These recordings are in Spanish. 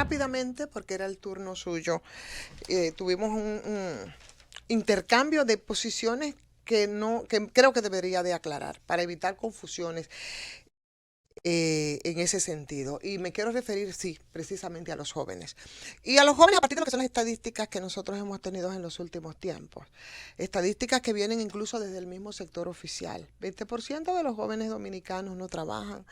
rápidamente, porque era el turno suyo, tuvimos un intercambio de posiciones que creo que debería de aclarar para evitar confusiones en ese sentido. Y me quiero referir, sí, precisamente a los jóvenes. Y a los jóvenes a partir de lo que son las estadísticas que nosotros hemos tenido en los últimos tiempos. Estadísticas que vienen incluso desde el mismo sector oficial. 20% de los jóvenes dominicanos no trabajan,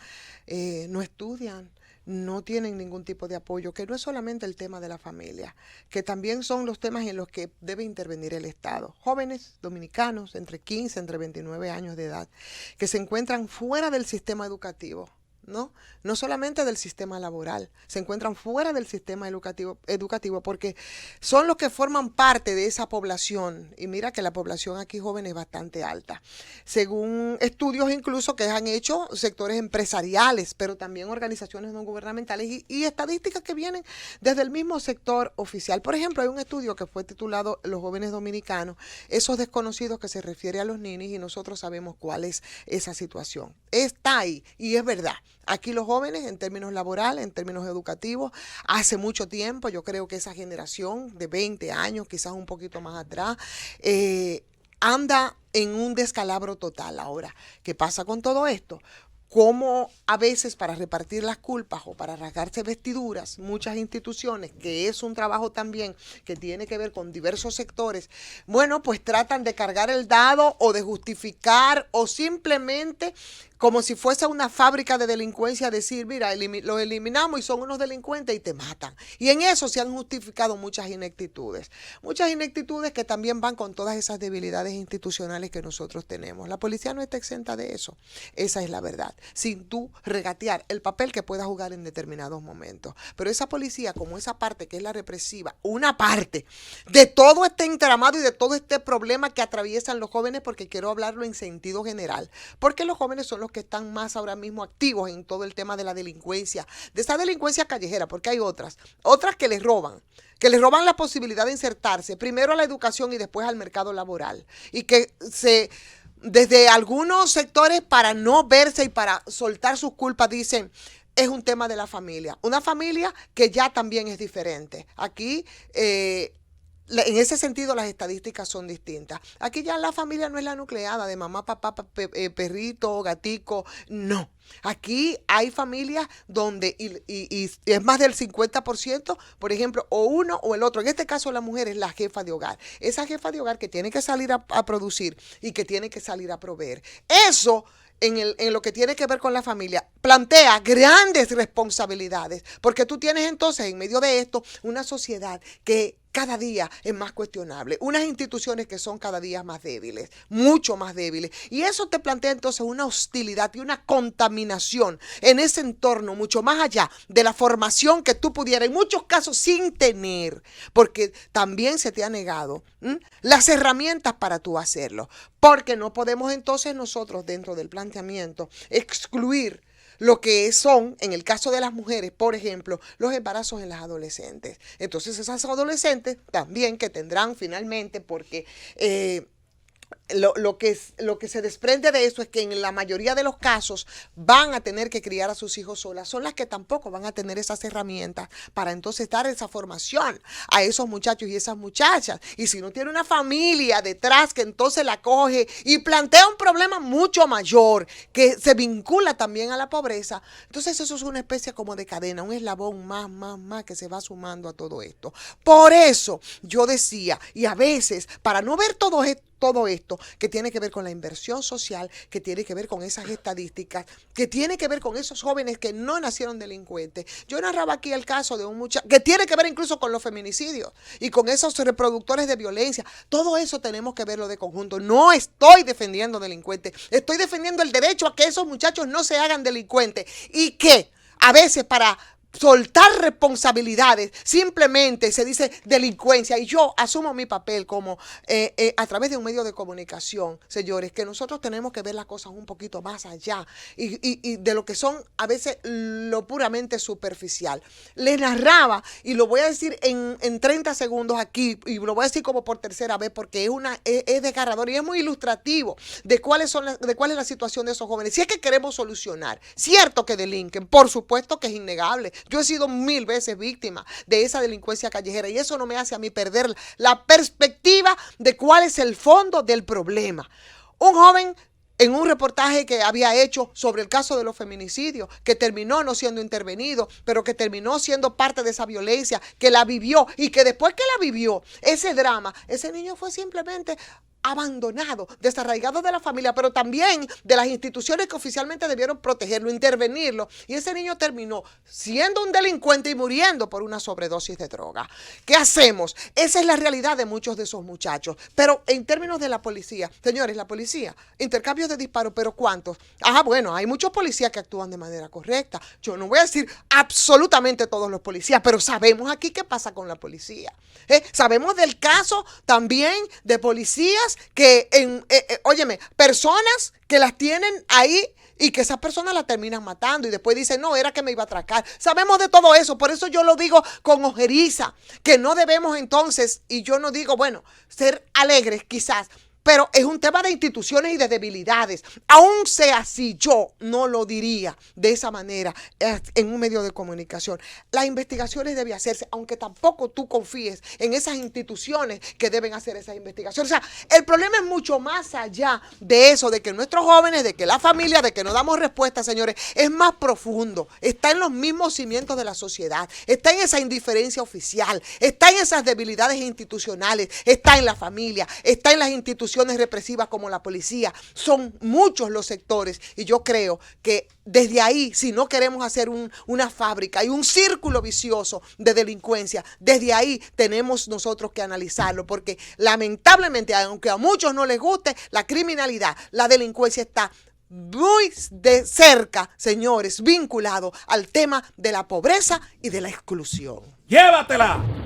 no estudian, no tienen ningún tipo de apoyo, que no es solamente el tema de la familia, que también son los temas en los que debe intervenir el Estado. Jóvenes dominicanos entre 15, entre 29 años de edad, que se encuentran fuera del sistema educativo. ¿No? No solamente del sistema laboral, se encuentran fuera del sistema educativo porque son los que forman parte de esa población. Y mira que la población aquí joven es bastante alta. Según estudios incluso que han hecho sectores empresariales, pero también organizaciones no gubernamentales y estadísticas que vienen desde el mismo sector oficial. Por ejemplo, hay un estudio que fue titulado Los jóvenes dominicanos, esos desconocidos, que se refiere a los ninis, y nosotros sabemos cuál es esa situación. Está ahí y es verdad. Aquí los jóvenes, en términos laborales, en términos educativos, hace mucho tiempo, yo creo que esa generación de 20 años, quizás un poquito más atrás, anda en un descalabro total. Ahora, ¿qué pasa con todo esto? Cómo a veces para repartir las culpas o para rasgarse vestiduras, muchas instituciones, que es un trabajo también que tiene que ver con diversos sectores, bueno, pues tratan de cargar el dado o de justificar o simplemente como si fuese una fábrica de delincuencia, decir, mira, los eliminamos y son unos delincuentes y te matan. Y en eso se han justificado muchas ineptitudes que también van con todas esas debilidades institucionales que nosotros tenemos. La policía no está exenta de eso, esa es la verdad, sin tú regatear el papel que pueda jugar en determinados momentos. Pero esa policía, como esa parte que es la represiva, una parte de todo este entramado y de todo este problema que atraviesan los jóvenes, porque quiero hablarlo en sentido general, porque los jóvenes son los que están más ahora mismo activos en todo el tema de la delincuencia, de esa delincuencia callejera, porque hay otras que les roban la posibilidad de insertarse primero a la educación y después al mercado laboral, y que desde algunos sectores, para no verse y para soltar sus culpas, dicen, es un tema de la familia, una familia que ya también es diferente. Aquí en ese sentido las estadísticas son distintas. Aquí ya la familia no es la nucleada de mamá, papá, perrito, gatico, no. Aquí hay familias donde, y es más del 50%, por ejemplo, o uno o el otro. En este caso la mujer es la jefa de hogar. Esa jefa de hogar que tiene que salir a producir y que tiene que salir a proveer. Eso en lo que tiene que ver con la familia, plantea grandes responsabilidades, porque tú tienes entonces en medio de esto una sociedad que cada día es más cuestionable, unas instituciones que son cada día más débiles, mucho más débiles, y eso te plantea entonces una hostilidad y una contaminación en ese entorno mucho más allá de la formación que tú pudieras, en muchos casos sin tener, porque también se te ha negado las herramientas para tú hacerlo, porque no podemos entonces nosotros dentro del planteamiento excluir lo que son, en el caso de las mujeres, por ejemplo, los embarazos en las adolescentes. Entonces esas adolescentes también que tendrán finalmente, porque lo que se desprende de eso es que en la mayoría de los casos van a tener que criar a sus hijos solas, son las que tampoco van a tener esas herramientas para entonces dar esa formación a esos muchachos y esas muchachas. Y si no tiene una familia detrás que entonces la coge y plantea un problema mucho mayor que se vincula también a la pobreza, entonces eso es una especie como de cadena, un eslabón más que se va sumando a todo esto. Por eso yo decía, y a veces para no ver todo esto que tiene que ver con la inversión social, que tiene que ver con esas estadísticas, que tiene que ver con esos jóvenes que no nacieron delincuentes. Yo narraba aquí el caso de un muchacho que tiene que ver incluso con los feminicidios y con esos reproductores de violencia. Todo eso tenemos que verlo de conjunto. No estoy defendiendo delincuentes, estoy defendiendo el derecho a que esos muchachos no se hagan delincuentes y que a veces para soltar responsabilidades, simplemente se dice delincuencia, y yo asumo mi papel como a través de un medio de comunicación, señores, que nosotros tenemos que ver las cosas un poquito más allá y de lo que son a veces lo puramente superficial. Les narraba, y lo voy a decir en 30 segundos aquí, y lo voy a decir como por tercera vez, porque es desgarrador y es muy ilustrativo de cuál es la situación de esos jóvenes. Si es que queremos solucionar, cierto que delinquen, por supuesto que es innegable, Yo he sido 1000 veces víctima de esa delincuencia callejera y eso no me hace a mí perder la perspectiva de cuál es el fondo del problema. Un joven en un reportaje que había hecho sobre el caso de los feminicidios, que terminó no siendo intervenido, pero que terminó siendo parte de esa violencia, que la vivió y que después que la vivió, ese drama, ese niño fue simplemente abandonado, desarraigado de la familia, pero también de las instituciones que oficialmente debieron protegerlo, intervenirlo, y ese niño terminó siendo un delincuente y muriendo por una sobredosis de droga. ¿Qué hacemos? Esa es la realidad de muchos de esos muchachos. Pero en términos de la policía, señores, la policía, intercambios de disparos, ¿pero cuántos? Bueno, hay muchos policías que actúan de manera correcta. Yo no voy a decir absolutamente todos los policías, pero sabemos aquí qué pasa con la policía. Sabemos del caso también de policías que, óyeme, personas que las tienen ahí y que esas personas las terminan matando y después dicen, no, era que me iba a atracar. Sabemos de todo eso, por eso yo lo digo con ojeriza, que no debemos entonces, y yo no digo, bueno, ser alegres quizás, pero es un tema de instituciones y de debilidades. Aún sea así, yo no lo diría de esa manera en un medio de comunicación. Las investigaciones deben hacerse, aunque tampoco tú confíes en esas instituciones que deben hacer esas investigaciones. O sea, el problema es mucho más allá de eso, de que nuestros jóvenes, de que la familia, de que no damos respuesta, señores, es más profundo. Está en los mismos cimientos de la sociedad, está en esa indiferencia oficial, está en esas debilidades institucionales, está en la familia, está en las instituciones represivas como la policía. Son muchos los sectores y yo creo que desde ahí, si no queremos hacer una fábrica y un círculo vicioso de delincuencia, desde ahí tenemos nosotros que analizarlo, porque lamentablemente, aunque a muchos no les guste, la criminalidad, la delincuencia está muy de cerca, señores, vinculado al tema de la pobreza y de la exclusión. ¡Llévatela!